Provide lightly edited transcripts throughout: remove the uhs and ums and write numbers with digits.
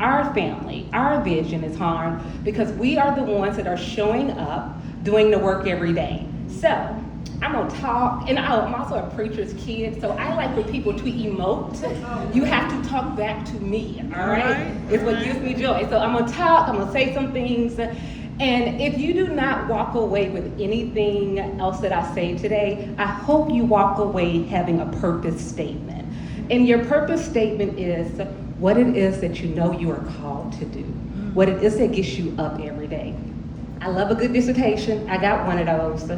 our family, our vision is harmed because we are the ones that are showing up, doing the work every day. So I'm gonna talk, and I'm also a preacher's kid, so I like for people to emote. You have to talk back to me, all right? It's what gives me joy. So I'm gonna talk, I'm gonna say some things, and if you do not walk away with anything else that I say today, I hope you walk away having a purpose statement. And your purpose statement is what it is that you know you are called to do, what it is that gets you up every day. I love a good dissertation. I got one of those.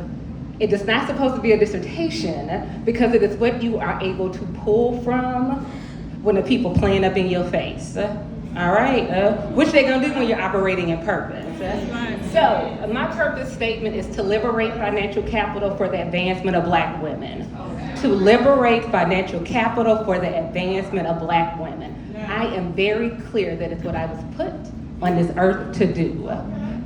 It is not supposed to be a dissertation because it is what you are able to pull from when the people playing up in your face. All right, which they're gonna do when you're operating in purpose. So my purpose statement is to liberate financial capital for the advancement of Black women. To liberate financial capital for the advancement of Black women. I am very clear that it's what I was put on this earth to do.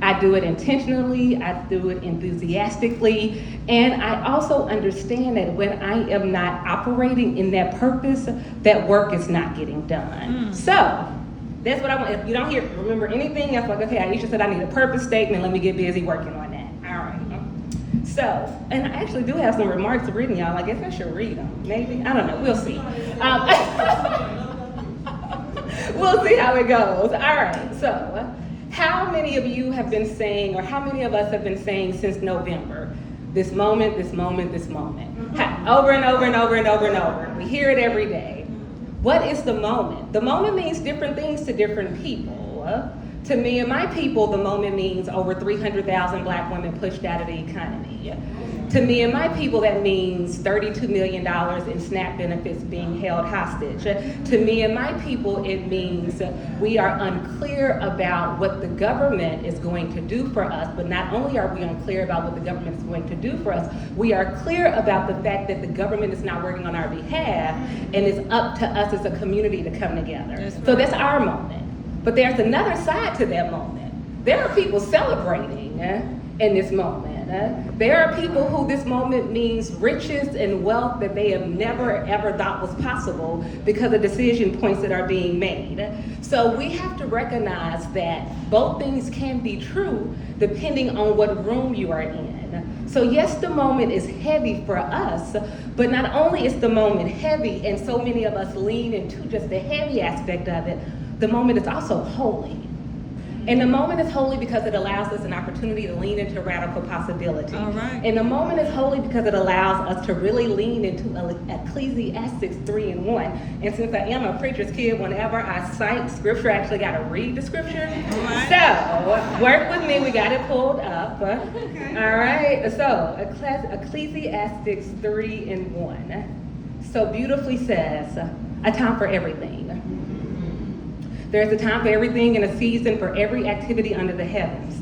I do it intentionally, I do it enthusiastically, and I also understand that when I am not operating in that purpose, that work is not getting done. So, that's what I want. If you don't remember anything else, like, okay, Aisha said I need a purpose statement, let me get busy working on that. All right. So, and I actually do have some remarks written, y'all. I guess I should read them, maybe? I don't know, we'll see. We'll see how it goes. All right, so, how many of you have been saying, or how many of us have been saying since November, this moment, this moment, this moment? Over and over and over and over and over. We hear it every day. What is the moment? The moment means different things to different people. To me and my people, the moment means over 300,000 Black women pushed out of the economy. To me and my people, that means $32 million in SNAP benefits being held hostage. To me and my people, it means we are unclear about what the government is going to do for us, but not only are we unclear about what the government is going to do for us, we are clear about the fact that the government is not working on our behalf, and it's up to us as a community to come together. So that's our moment. But there's another side to that moment. There are people celebrating in this moment. There are people who this moment means riches and wealth that they have never ever thought was possible because of decision points that are being made. So we have to recognize that both things can be true depending on what room you are in. So yes, the moment is heavy for us, but not only is the moment heavy and so many of us lean into just the heavy aspect of it, the moment is also holy. And the moment is holy because it allows us an opportunity to lean into radical possibility. All right. And the moment is holy because it allows us to really lean into Ecclesiastes 3:1. And since I am a preacher's kid, whenever I cite scripture, I actually got to read the scripture. All right. So work with me, we got it pulled up. Okay. All right, so Ecclesiastes 3:1. So beautifully says, a time for everything. There's a time for everything and a season for every activity under the heavens.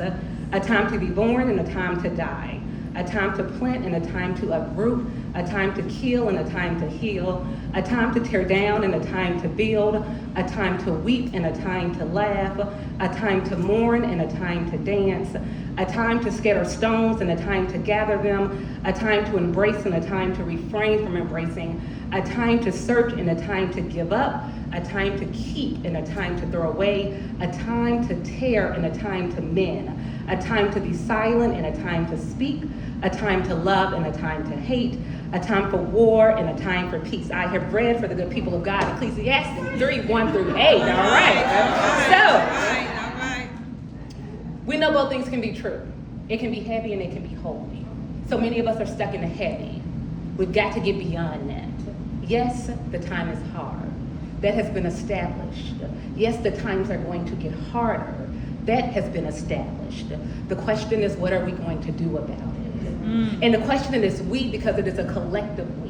A time to be born and a time to die. A time to plant and a time to uproot. A time to kill and a time to heal. A time to tear down and a time to build. A time to weep and a time to laugh. A time to mourn and a time to dance. A time to scatter stones and a time to gather them. A time to embrace and a time to refrain from embracing. A time to search and a time to give up. A time to keep and a time to throw away, a time to tear and a time to mend, a time to be silent and a time to speak, a time to love and a time to hate, a time for war and a time for peace. I have read for the good people of God, Ecclesiastes 3:1-8, all right? So, we know both things can be true. It can be heavy and it can be holy. So many of us are stuck in the heavy. We've got to get beyond that. Yes, the time is hard. That has been established. Yes, the times are going to get harder. That has been established. The question is, what are we going to do about it? And the question is we, because it is a collective we.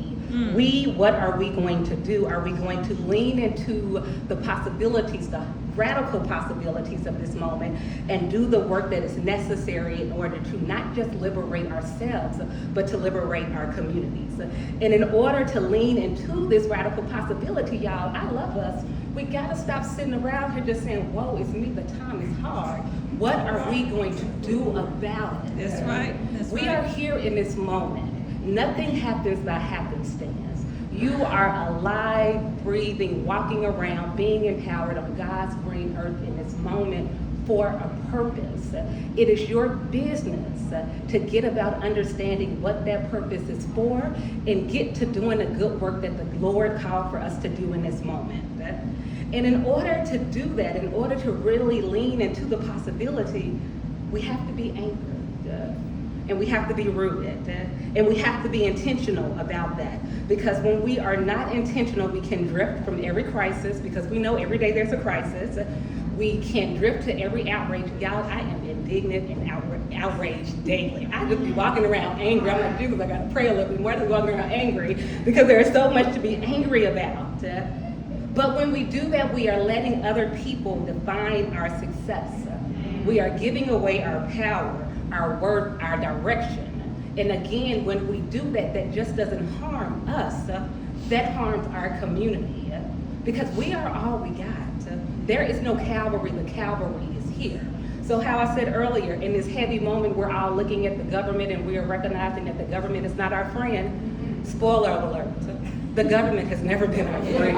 We, what are we going to do? Are we going to lean into the possibilities, the radical possibilities of this moment and do the work that is necessary in order to not just liberate ourselves, but to liberate our communities? And in order to lean into this radical possibility, y'all, I love us. We gotta stop sitting around here just saying, whoa, it's me, the time is hard. What are we going to do about it? That's right. We are here in this moment. Nothing happens by happenstance. You are alive, breathing, walking around, being empowered on God's green earth in this moment for a purpose. It is your business to get about understanding what that purpose is for and get to doing the good work that the Lord called for us to do in this moment. And in order to do that, in order to really lean into the possibility, we have to be anchored. And we have to be rooted, and we have to be intentional about that. Because when we are not intentional, we can drift from every crisis, because we know every day there's a crisis. We can drift to every outrage. Y'all, I am indignant and outraged daily. I just be walking around angry. I'm like, Jesus, I gotta pray a little bit more than walking around angry, because there is so much to be angry about. But when we do that, we are letting other people define our success. We are giving away our power, our worth, our direction. And again, when we do that, that just doesn't harm us, that harms our community, because we are all we got. There is no cavalry, the cavalry is here. So how I said earlier, in this heavy moment, we're all looking at the government and we are recognizing that the government is not our friend. Spoiler alert, the government has never been our friend.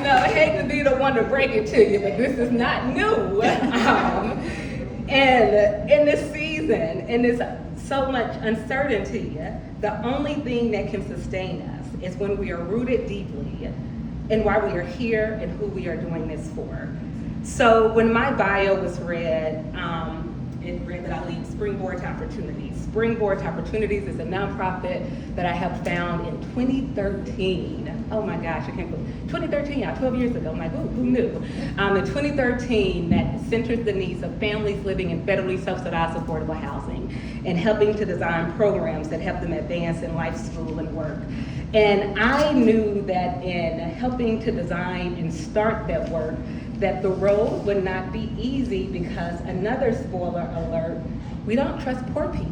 I hate to be the one to break it to you, but this is not new. And in this season, in this so much uncertainty, the only thing that can sustain us is when we are rooted deeply in why we are here and who we are doing this for. So when my bio was read, it read that I lead Springboard to Opportunities. Springboard to Opportunities is a nonprofit that I have found in 2013. Oh my gosh, I can't believe 2013, y'all, 12 years ago. I'm like, ooh, who knew? In 2013, that centers the needs of families living in federally subsidized affordable housing and helping to design programs that help them advance in life, school, and work. And I knew that in helping to design and start that work, that the road would not be easy, because another spoiler alert, we don't trust poor people.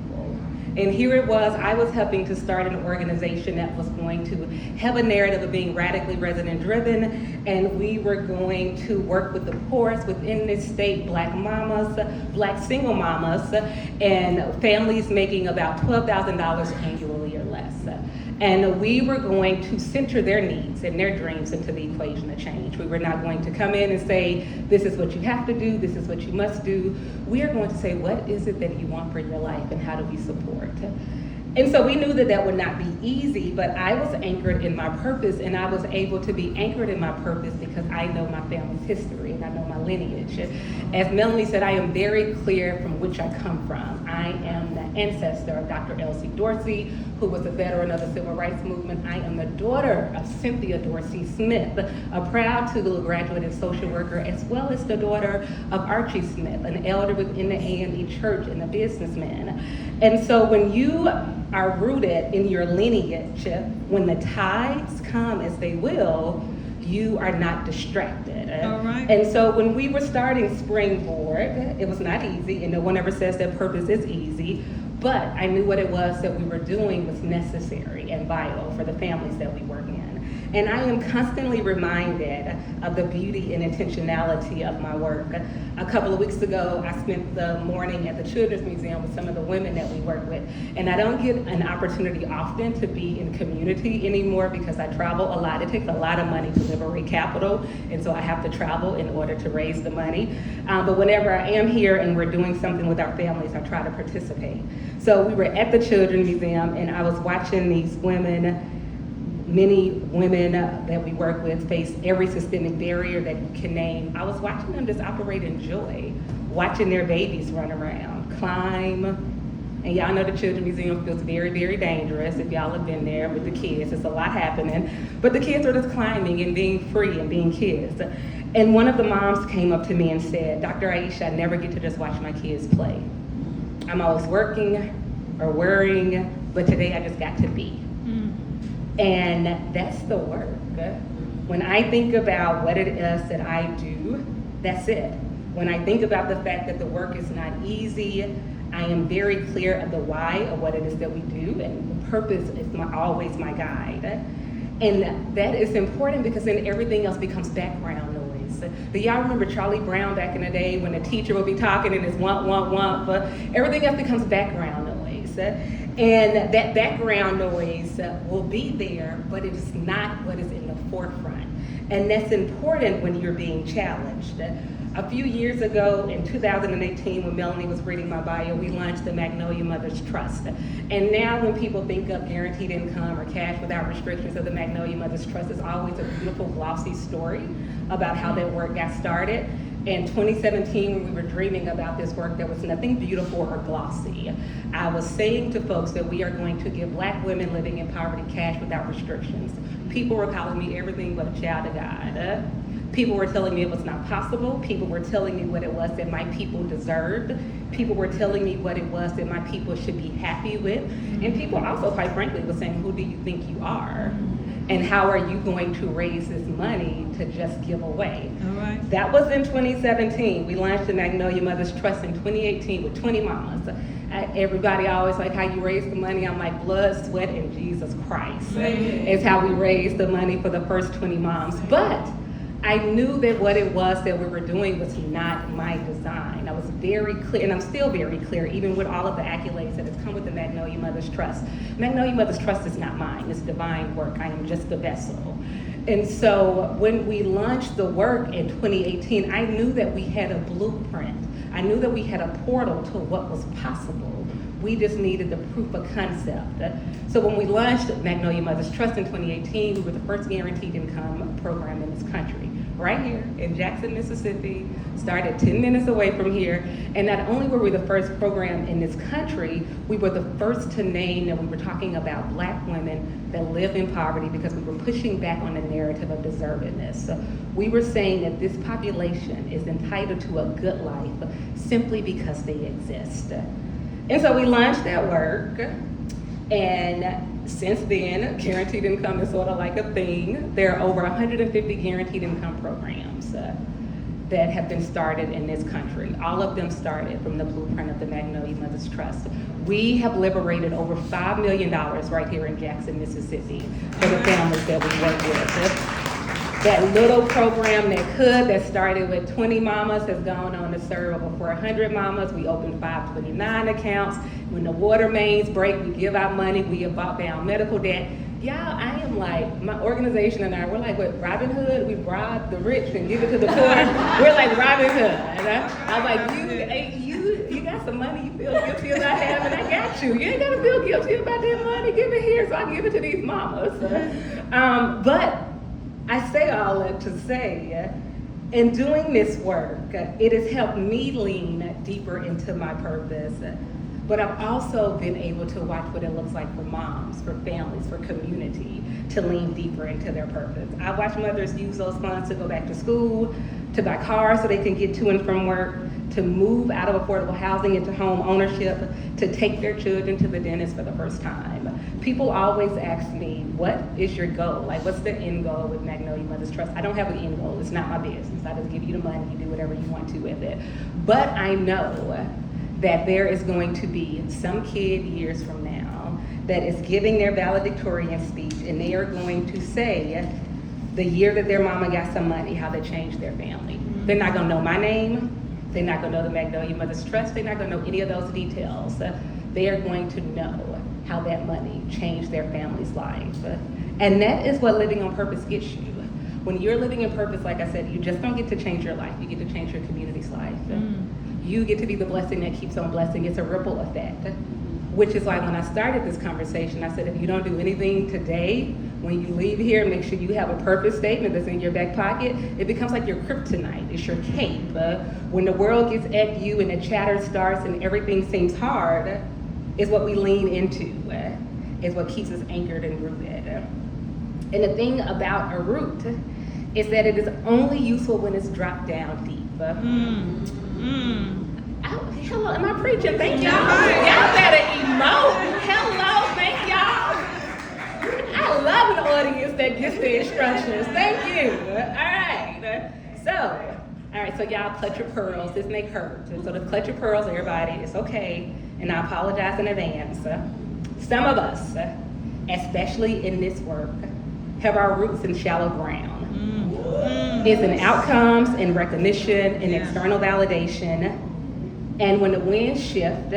And here it was, I was helping to start an organization that was going to have a narrative of being radically resident driven, and we were going to work with the poorest within this state, Black mamas, Black single mamas, and families making about $12,000 annually or less. And we were going to center their needs and their dreams into the equation of change. We were not going to come in and say, this is what you have to do, this is what you must do. We are going to say, what is it that you want for your life and how do we support? And so we knew that that would not be easy, but I was anchored in my purpose, and I was able to be anchored in my purpose because I know my family's history and I know my lineage. As Melanie said, I am very clear from which I come from. I am the ancestor of Dr. Elsie Dorsey, who was a veteran of the Civil Rights Movement. I am the daughter of Cynthia Dorsey Smith, a proud Tougaloo graduate and social worker, as well as the daughter of Archie Smith, an elder within the AME Church and a businessman. And so when you are rooted in your lineage, when the tides come, as they will, you are not distracted. All right. And so when we were starting Springboard, it was not easy, and no one ever says that purpose is easy, but I knew what it was that we were doing was necessary and vital for the families that we work in. And I am constantly reminded of the beauty and intentionality of my work. A couple of weeks ago, I spent the morning at the Children's Museum with some of the women that we work with. And I don't get an opportunity often to be in community anymore because I travel a lot. It takes a lot of money to liberate capital, and so I have to travel in order to raise the money. But whenever I am here and we're doing something with our families, I try to participate. So we were at the Children's Museum, and I was watching these women. Many women that we work with face every systemic barrier that you can name. I was watching them just operate in joy, watching their babies run around, climb. And y'all know the Children's Museum feels very, very dangerous if y'all have been there with the kids. It's a lot happening. But the kids are just climbing and being free and being kids. And one of the moms came up to me and said, Dr. Aisha, I never get to just watch my kids play. I'm always working or worrying, but today I just got to be. And that's the work. When I think about what it is that I do, that's it. When I think about the fact that the work is not easy, I am very clear of the why of what it is that we do, and the purpose is always my guide. And that is important because then everything else becomes background noise. Do y'all remember Charlie Brown back in the day when the teacher would be talking and it's womp, womp, womp, but everything else becomes background noise. And that background noise will be there, but it is not what is in the forefront. And that's important when you're being challenged. A few years ago, in 2018, when Melanie was reading my bio, we launched the Magnolia Mothers Trust. And now when people think of guaranteed income or cash without restrictions of the Magnolia Mothers Trust, it's always a beautiful, glossy story about how that work got started. In 2017, when we were dreaming about this work, there was nothing beautiful or glossy. I was saying to folks that we are going to give Black women living in poverty cash without restrictions. People were calling me everything but a child of God. People were telling me it was not possible. People were telling me what it was that my people deserved. People were telling me what it was that my people should be happy with. And people also, quite frankly, were saying, who do you think you are? And how are you going to raise this money to just give away? All right. That was in 2017. We launched the Magnolia Mothers Trust in 2018 with 20 mamas. Everybody always like how you raise the money. I'm like, blood, sweat, and Jesus Christ is how we raised the money for the first 20 moms. But I knew that what it was that we were doing was not my design. I was very clear, and I'm still very clear, even with all of the accolades that have come with the Magnolia Mothers Trust. Magnolia Mothers Trust is not mine, it's divine work. I am just the vessel. And so when we launched the work in 2018, I knew that we had a blueprint. I knew that we had a portal to what was possible. We just needed the proof of concept. So when we launched Magnolia Mothers Trust in 2018, we were the first guaranteed income program in this country. Right here in Jackson, Mississippi, started 10 minutes away from here. And not only were we the first program in this country, we were the first to name that we were talking about Black women that live in poverty because we were pushing back on the narrative of deservedness. So we were saying that this population is entitled to a good life simply because they exist. And so we launched that work, and since then, guaranteed income is sort of like a thing. There are over 150 guaranteed income programs that have been started in this country. All of them started from the blueprint of the Magnolia Mothers Trust. We have liberated over $5 million right here in Jackson, Mississippi for the families that we work with. That little program that started with 20 mamas has gone on to serve over 400 mamas. We opened 529 accounts. When the water mains break, we give out money. We have bought down medical debt. Y'all, I am like, my organization and I, we're like what, Robin Hood? We bribe the rich and give it to the poor. We're like Robin Hood. I'm like, you got some money you feel guilty about having, I got you. You ain't gotta feel guilty about that money. Give it here so I can give it to these mamas. But I say all that to say, in doing this work, it has helped me lean deeper into my purpose, but I've also been able to watch what it looks like for moms, for families, for community, to lean deeper into their purpose. I watch mothers use those funds to go back to school, to buy cars so they can get to and from work, to move out of affordable housing into home ownership, to take their children to the dentist for the first time. People always ask me, what is your goal? Like, what's the end goal with Magnolia Mothers Trust? I don't have an end goal. It's not my business. I just give you the money. You do whatever you want to with it. But I know that there is going to be some kid years from now that is giving their valedictorian speech, and they are going to say the year that their mama got some money, how they changed their family. They're not gonna know my name. They're not gonna know the Magnolia Mothers Trust. They're not gonna know any of those details. They are going to know how that money changed their family's life. And that is what living on purpose gets you. When you're living in purpose, like I said, you just don't get to change your life, you get to change your community's life. You get to be the blessing that keeps on blessing. It's a ripple effect, which is why when I started this conversation, I said, if you don't do anything today, when you leave here, make sure you have a purpose statement that's in your back pocket. It becomes like your kryptonite, it's your cape. When the world gets at you and the chatter starts and everything seems hard, is what we lean into, is what keeps us anchored and rooted. And the thing about a root is that it is only useful when it's dropped down deep. Hello, am I preaching? Thank y'all. Y'all better emote. Hello, thank y'all. I love an audience that gets the instructions. Thank you. All right, so y'all clutch your pearls. This may hurt. So to clutch your pearls, everybody, it's okay. And I apologize in advance. Some of us, especially in this work, have our roots in shallow ground. It's in outcomes, in recognition, in external validation. And when the winds shift,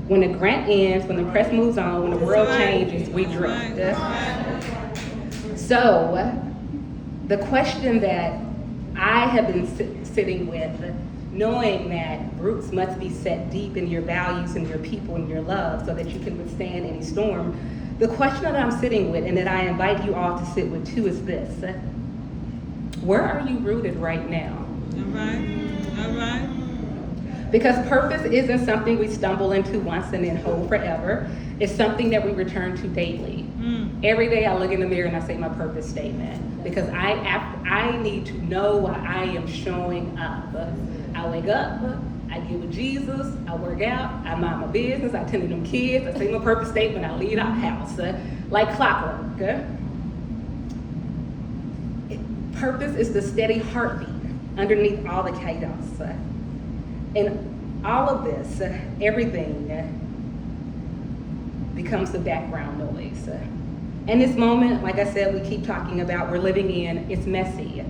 When the grant ends, when the press moves on, when the world changes, we drift. So, the question that I have been sitting with, knowing that roots must be set deep in your values and your people and your love so that you can withstand any storm, the question that I'm sitting with and that I invite you all to sit with too is this: where are you rooted right now? All right. Because purpose isn't something we stumble into once and then hold forever. It's something that we return to daily. Every day I look in the mirror and I say my purpose statement, because I need to know why I am showing up. I wake up, I get with Jesus, I work out, I mind my business, I tend to them kids, I say my purpose statement, I leave our house like clockwork. Purpose is the steady heartbeat underneath all the chaos. And all of this, everything becomes the background noise. And this moment, like I said, we keep talking about, we're living in, it's messy,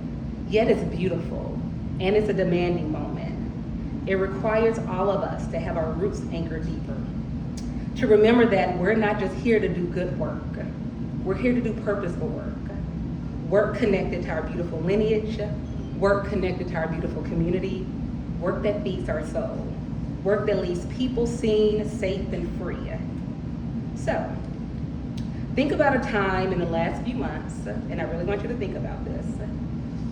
yet it's beautiful, and it's a demanding moment. It requires all of us to have our roots anchored deeper, to remember that we're not just here to do good work, we're here to do purposeful work connected to our beautiful lineage, work connected to our beautiful community, work that feeds our soul, work that leaves people seen, safe, and free. So, think about a time in the last few months, and I really want you to think about this,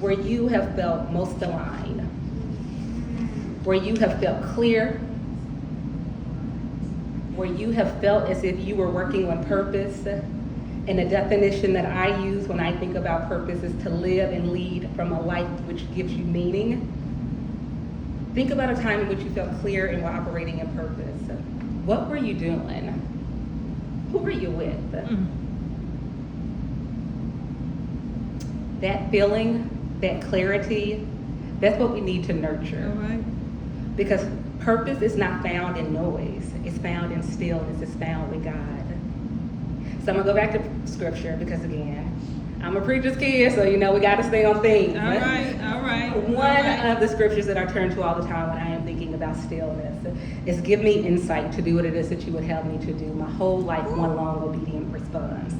where you have felt most aligned, where you have felt clear, where you have felt as if you were working on purpose. And the definition that I use when I think about purpose is to live and lead from a life which gives you meaning. Think about a time in which you felt clear and were operating in purpose. What were you doing? Who were you with? That feeling, that clarity, that's what we need to nurture. All right. Because purpose is not found in noise. It's found in stillness. It's found with God. So I'm gonna go back to scripture because, again, I'm a preacher's kid, so we got to stay on theme. All right. One of the scriptures that I turn to all the time when I am thinking about stillness is, give me insight to do what it is that you would have me to do. My whole life, one long obedient response.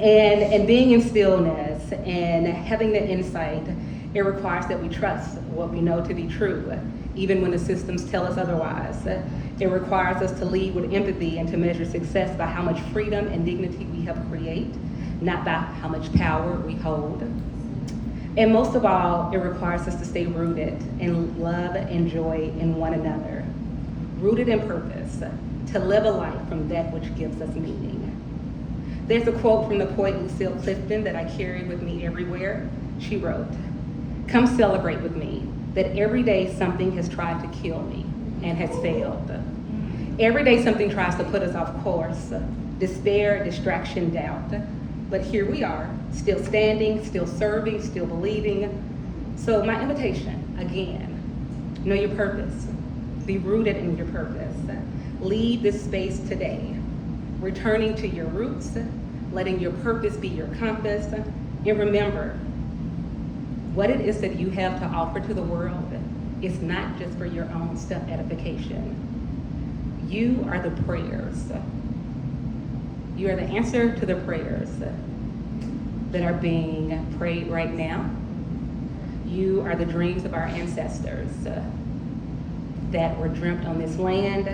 And being in stillness and having the insight, it requires that we trust what we know to be true, even when the systems tell us otherwise. It requires us to lead with empathy and to measure success by how much freedom and dignity we help create, not by how much power we hold. And most of all, it requires us to stay rooted in love and joy in one another, rooted in purpose, to live a life from that which gives us meaning. There's a quote from the poet Lucille Clifton that I carry with me everywhere. She wrote, "Come celebrate with me that every day something has tried to kill me and has failed. Every day something tries to put us off course, despair, distraction, doubt. But here we are, still standing, still serving, still believing." So my invitation, again, know your purpose. Be rooted in your purpose. Leave this space today, returning to your roots, letting your purpose be your compass. And remember, what it is that you have to offer to the world is not just for your own self-edification. You are the prayers. You are the answer to the prayers that are being prayed right now. You are the dreams of our ancestors that were dreamt on this land.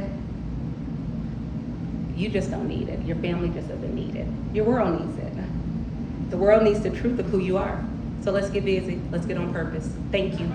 You just don't need it. Your family just doesn't need it. Your world needs it. The world needs the truth of who you are. So let's get busy. Let's get on purpose. Thank you.